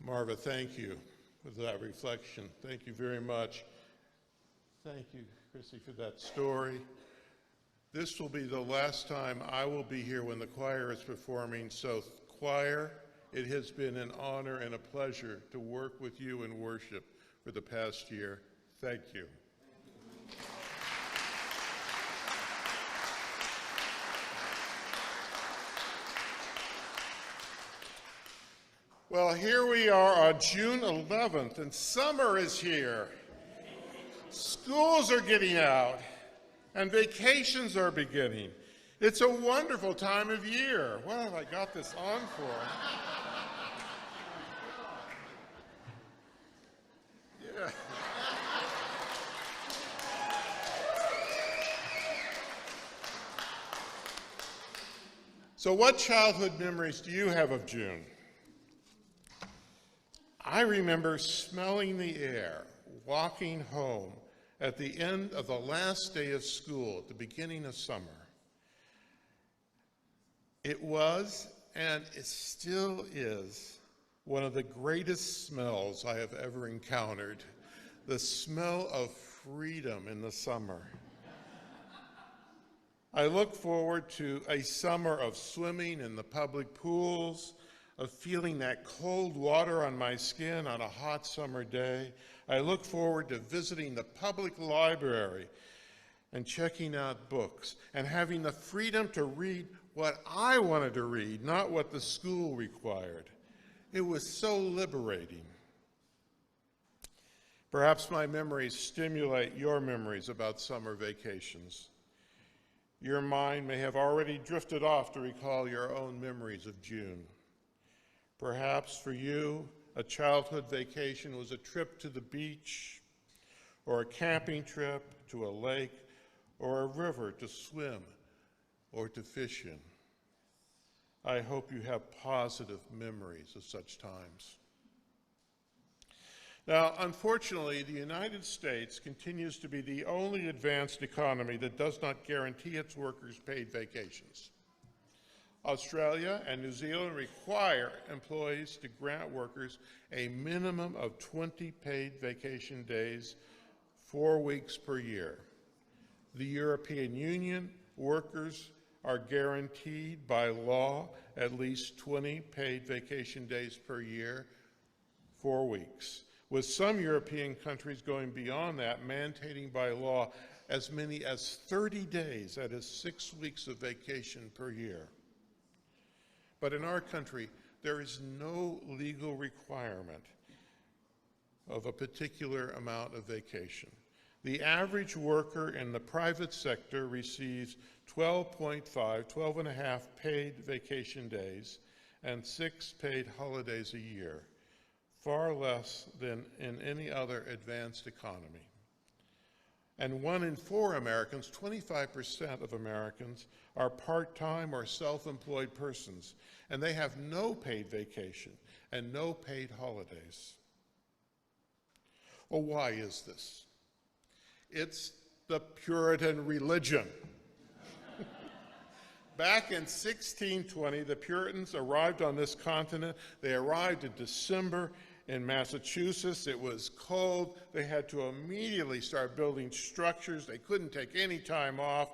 Marva, thank you for that reflection. Thank you very much. Thank you, Chrissy, for that story. This will be the last time I will be here when the choir is performing, so choir, it has been an honor and a pleasure to work with you in worship for the past year. Thank you. Well, here we are on June 11th, and summer is here. Schools are getting out, and vacations are beginning. It's a wonderful time of year. What have I got this on for? Yeah. So what childhood memories do you have of June? I remember smelling the air, walking home at the end of the last day of school at the beginning of summer. It was, and it still is, one of the greatest smells I have ever encountered, the smell of freedom in the summer. I look forward to a summer of swimming in the public pools, of feeling that cold water on my skin on a hot summer day. I look forward to visiting the public library and checking out books and having the freedom to read what I wanted to read, not what the school required. It was so liberating. Perhaps my memories stimulate your memories about summer vacations. Your mind may have already drifted off to recall your own memories of June. Perhaps for you, a childhood vacation was a trip to the beach, or a camping trip to a lake, or a river to swim or to fish in. I hope you have positive memories of such times. Now, unfortunately, the United States continues to be the only advanced economy that does not guarantee its workers paid vacations. Australia and New Zealand require employees to grant workers a minimum of 20 paid vacation days, 4 weeks per year. The European Union workers are guaranteed by law at least 20 paid vacation days per year, 4 weeks, with some European countries going beyond that, mandating by law as many as 30 days, that is 6 weeks of vacation per year. But in our country, there is no legal requirement of a particular amount of vacation. The average worker in the private sector receives 12 and a half paid vacation days and 6 paid holidays a year, far less than in any other advanced economy. And 1 in 4 Americans, 25% of Americans, are part-time or self-employed persons, and they have no paid vacation and no paid holidays. Well, why is this? It's the Puritan religion. Back in 1620, the Puritans arrived on this continent. They arrived in December in Massachusetts. It was cold. They had to immediately start building structures. They couldn't take any time off.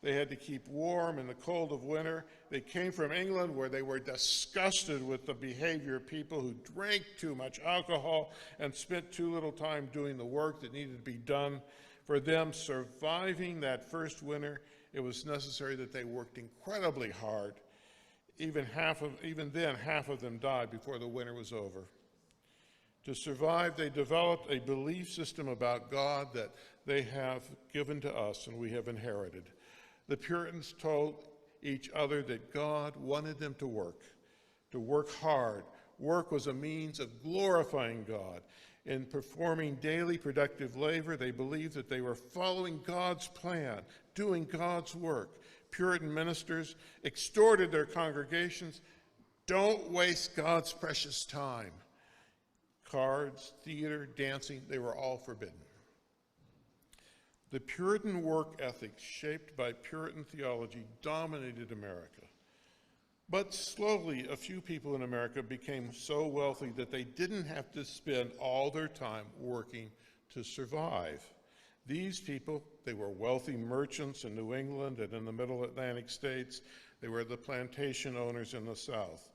They had to keep warm in the cold of winter. They came from England, where they were disgusted with the behavior of people who drank too much alcohol and spent too little time doing the work that needed to be done. For them, surviving that first winter, it was necessary that they worked incredibly hard. Even then, half of them died before the winter was over. To survive, they developed a belief system about God that they have given to us and we have inherited. The Puritans told each other that God wanted them to work hard. Work was a means of glorifying God. In performing daily productive labor, they believed that they were following God's plan, doing God's work. Puritan ministers exhorted their congregations, don't waste God's precious time. Cards, theater, dancing, they were all forbidden. The Puritan work ethic, shaped by Puritan theology, dominated America. But slowly, a few people in America became so wealthy that they didn't have to spend all their time working to survive. These people, they were wealthy merchants in New England and in the Middle Atlantic states. They were the plantation owners in the South.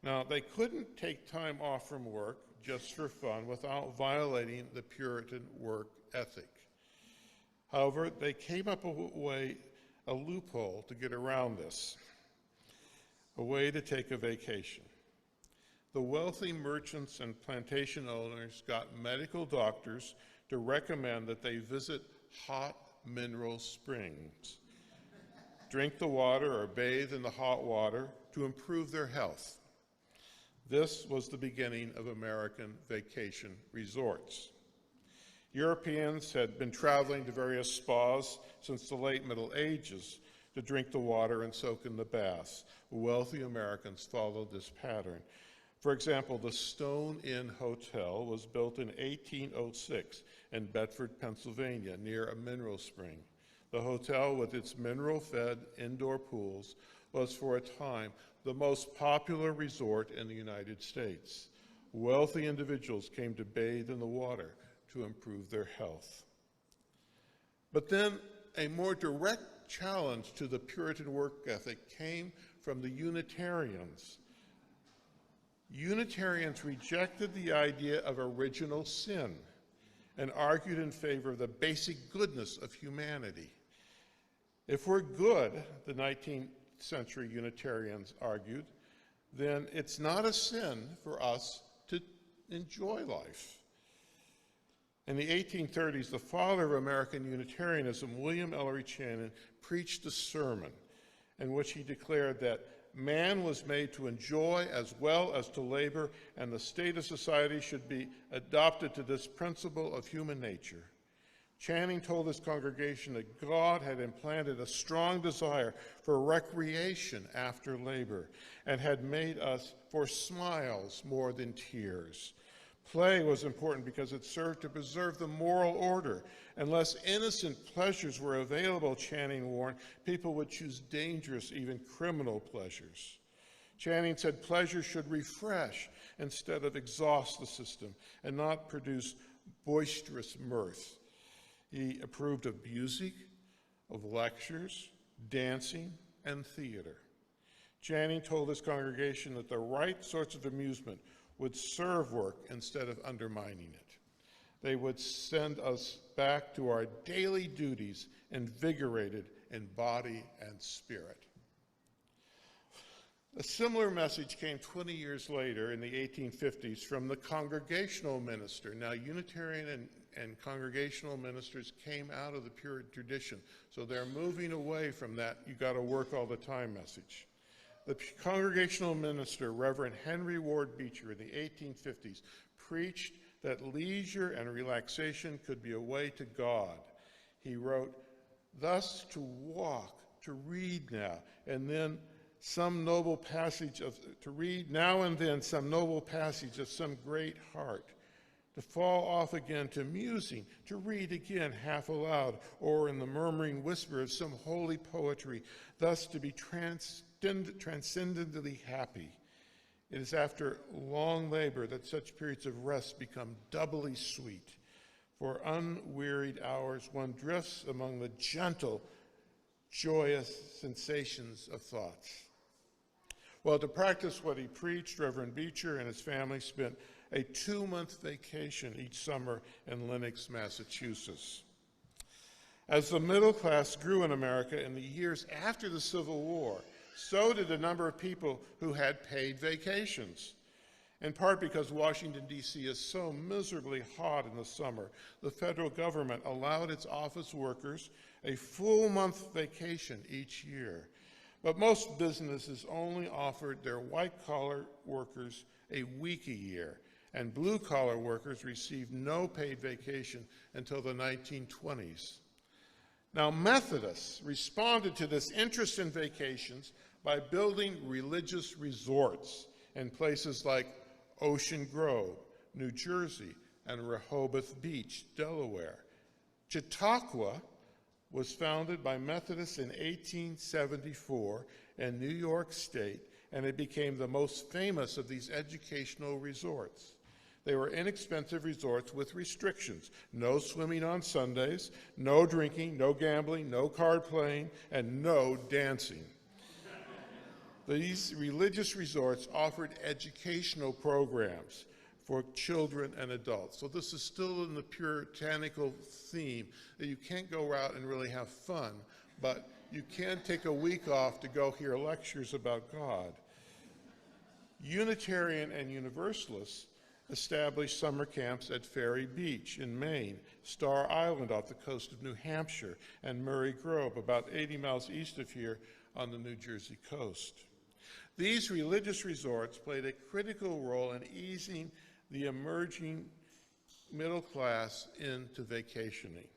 Now, they couldn't take time off from work just for fun without violating the Puritan work ethic. However, they came up with a loophole to get around this, a way to take a vacation. The wealthy merchants and plantation owners got medical doctors to recommend that they visit hot mineral springs, drink the water or bathe in the hot water to improve their health. This was the beginning of American vacation resorts. Europeans had been traveling to various spas since the late Middle Ages to drink the water and soak in the baths. Wealthy Americans followed this pattern. For example, the Stone Inn Hotel was built in 1806 in Bedford, Pennsylvania, near a mineral spring. The hotel, with its mineral-fed indoor pools, was for a time the most popular resort in the United States. Wealthy individuals came to bathe in the water to improve their health. But then a more direct challenge to the Puritan work ethic came from the Unitarians. Unitarians rejected the idea of original sin and argued in favor of the basic goodness of humanity. If we're good, the 19th century Unitarians argued, then it's not a sin for us to enjoy life. In the 1830s, the father of American Unitarianism, William Ellery Channing, preached a sermon in which he declared that man was made to enjoy as well as to labor, and the state of society should be adopted to this principle of human nature. Channing told his congregation that God had implanted a strong desire for recreation after labor and had made us for smiles more than tears. Play was important because it served to preserve the moral order. Unless innocent pleasures were available, Channing warned, people would choose dangerous, even criminal pleasures. Channing said pleasure should refresh instead of exhaust the system and not produce boisterous mirth. He approved of music, of lectures, dancing, and theater. Channing told his congregation that the right sorts of amusement would serve work instead of undermining it. They would send us back to our daily duties, invigorated in body and spirit. A similar message came 20 years later in the 1850s from the Congregational minister. Now, Unitarian and Congregational ministers came out of the Puritan tradition, so they're moving away from that you got to work all the time message. The Congregational minister, Reverend Henry Ward Beecher, in the 1850s, preached that leisure and relaxation could be a way to God. He wrote, "Thus to walk, to read now, and then some noble passage of, to read now and then some noble passage of some great heart, to fall off again to musing, to read again half aloud, or in the murmuring whisper of some holy poetry, thus to be transcendently happy. It is after long labor that such periods of rest become doubly sweet. For unwearied hours one drifts among the gentle, joyous sensations of thoughts." Well, to practice what he preached, Reverend Beecher and his family spent a 2-month vacation each summer in Lenox, Massachusetts. As the middle class grew in America in the years after the Civil War, so did the number of people who had paid vacations. In part because Washington, D.C. is so miserably hot in the summer, the federal government allowed its office workers a full month vacation each year. But most businesses only offered their white-collar workers a week a year, and blue-collar workers received no paid vacation until the 1920s. Now, Methodists responded to this interest in vacations by building religious resorts in places like Ocean Grove, New Jersey, and Rehoboth Beach, Delaware. Chautauqua was founded by Methodists in 1874 in New York State and it became the most famous of these educational resorts. They were inexpensive resorts with restrictions: no swimming on Sundays, no drinking, no gambling, no card playing, and no dancing. These religious resorts offered educational programs for children and adults. So this is still in the puritanical theme that you can't go out and really have fun, but you can take a week off to go hear lectures about God. Unitarian and Universalists established summer camps at Ferry Beach in Maine, Star Island off the coast of New Hampshire, and Murray Grove, about 80 miles east of here on the New Jersey coast. These religious resorts played a critical role in easing the emerging middle class into vacationing.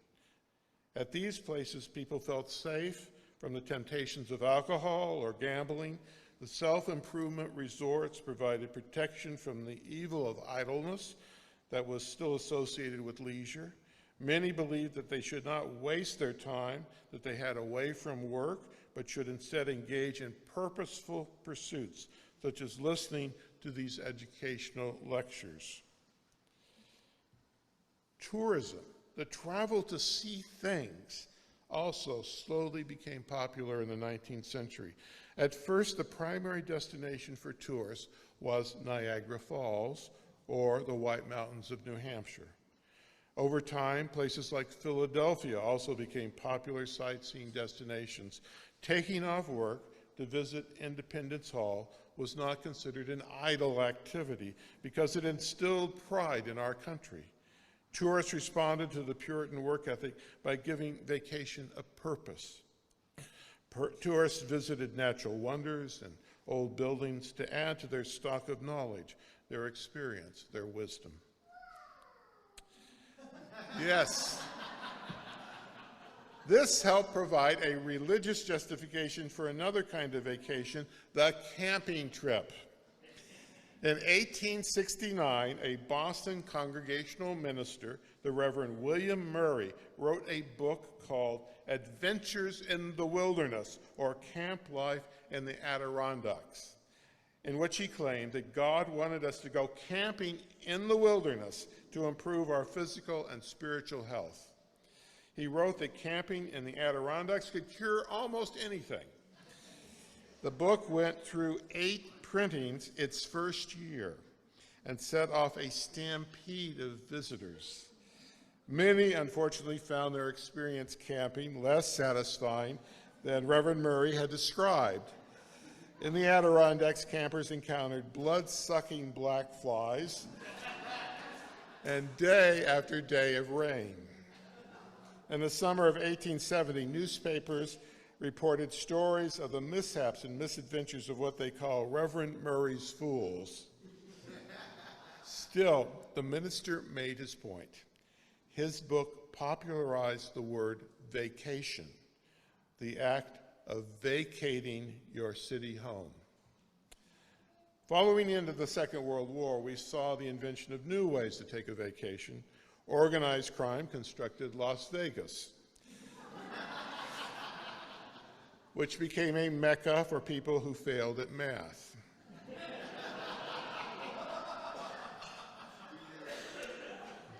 At these places, people felt safe from the temptations of alcohol or gambling. The self-improvement resorts provided protection from the evil of idleness that was still associated with leisure. Many believed that they should not waste their time that they had away from work, but should instead engage in purposeful pursuits, such as listening to these educational lectures. Tourism, the travel to see things, also slowly became popular in the 19th century. At first, the primary destination for tourists was Niagara Falls or the White Mountains of New Hampshire. Over time, places like Philadelphia also became popular sightseeing destinations. Taking off work to visit Independence Hall was not considered an idle activity because it instilled pride in our country. Tourists responded to the Puritan work ethic by giving vacation a purpose. Tourists visited natural wonders and old buildings to add to their stock of knowledge, their experience, their wisdom. Yes. This helped provide a religious justification for another kind of vacation, the camping trip. In 1869, a Boston Congregational minister, the Reverend William Murray, wrote a book called Adventures in the Wilderness, or Camp Life in the Adirondacks, in which he claimed that God wanted us to go camping in the wilderness to improve our physical and spiritual health. He wrote that camping in the Adirondacks could cure almost anything. The book went through 8 printings its first year and set off a stampede of visitors. Many, unfortunately, found their experience camping less satisfying than Reverend Murray had described. In the Adirondacks, campers encountered blood-sucking black flies and day after day of rain. In the summer of 1870, newspapers reported stories of the mishaps and misadventures of what they call Reverend Murray's fools. Still, the minister made his point. His book popularized the word vacation, the act of vacating your city home. Following the end of the Second World War, we saw the invention of new ways to take a vacation. Organized crime constructed Las Vegas, which became a mecca for people who failed at math.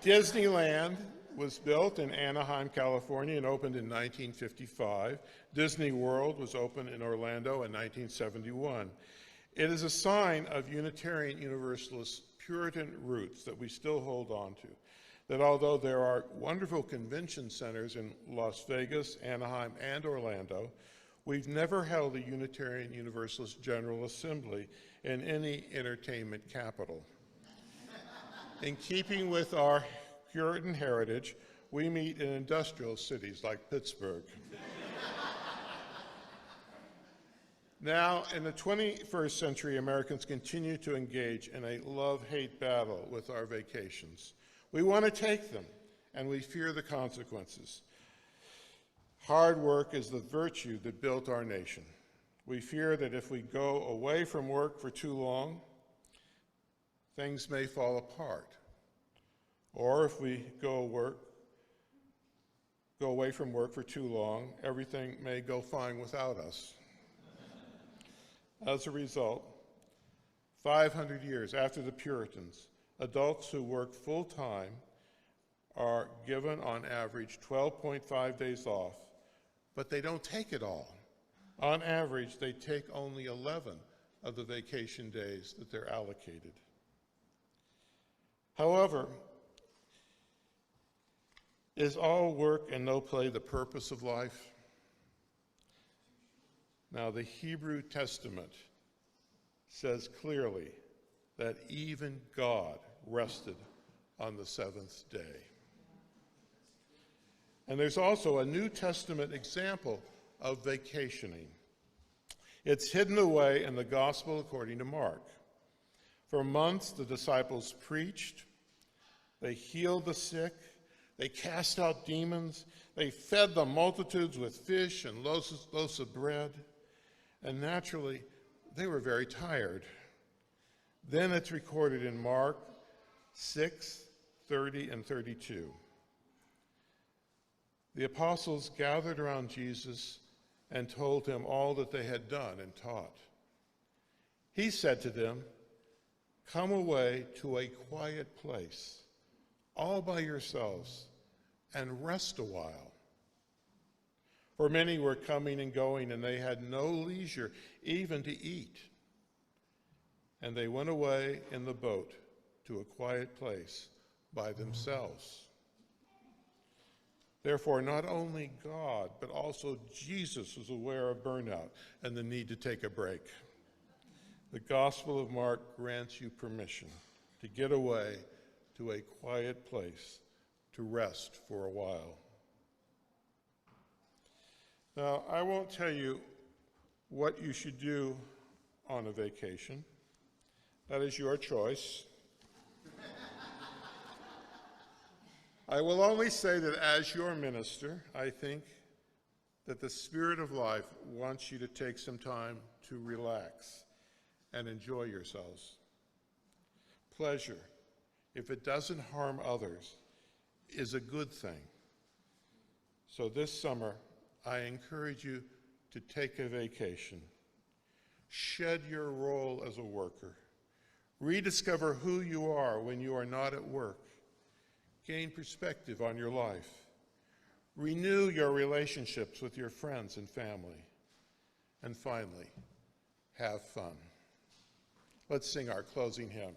Disneyland was built in Anaheim, California, and opened in 1955. Disney World was opened in Orlando in 1971. It is a sign of Unitarian Universalist Puritan roots that we still hold on to, that although there are wonderful convention centers in Las Vegas, Anaheim, and Orlando, we've never held a Unitarian Universalist General Assembly in any entertainment capital. In keeping with our Puritan heritage, we meet in industrial cities like Pittsburgh. Now, in the 21st century, Americans continue to engage in a love-hate battle with our vacations. We want to take them, and we fear the consequences. Hard work is the virtue that built our nation. We fear that if we go away from work for too long, things may fall apart. Or if we go away from work for too long, everything may go fine without us. As a result, 500 years after the Puritans, adults who work full-time are given on average 12.5 days off, but they don't take it all. On average, they take only 11 of the vacation days that they're allocated. However, is all work and no play the purpose of life? Now, the Hebrew Testament says clearly that even God rested on the seventh day. And there's also a New Testament example of vacationing. It's hidden away in the Gospel according to Mark. For months, the disciples preached, they healed the sick, they cast out demons, they fed the multitudes with fish and loaves of bread, and naturally, they were very tired. Then it's recorded in Mark 6, 30 and 32. The apostles gathered around Jesus and told him all that they had done and taught. He said to them, "Come away to a quiet place, all by yourselves, and rest a while." For many were coming and going, and they had no leisure even to eat. And they went away in the boat to a quiet place by themselves. Therefore, not only God, but also Jesus was aware of burnout and the need to take a break. The Gospel of Mark grants you permission to get away to a quiet place to rest for a while. Now, I won't tell you what you should do on a vacation. That is your choice. I will only say that as your minister, I think that the Spirit of life wants you to take some time to relax and enjoy yourselves. Pleasure, if it doesn't harm others, is a good thing. So this summer, I encourage you to take a vacation. Shed your role as a worker. Rediscover who you are when you are not at work. Gain perspective on your life. Renew your relationships with your friends and family. And finally, have fun. Let's sing our closing hymn.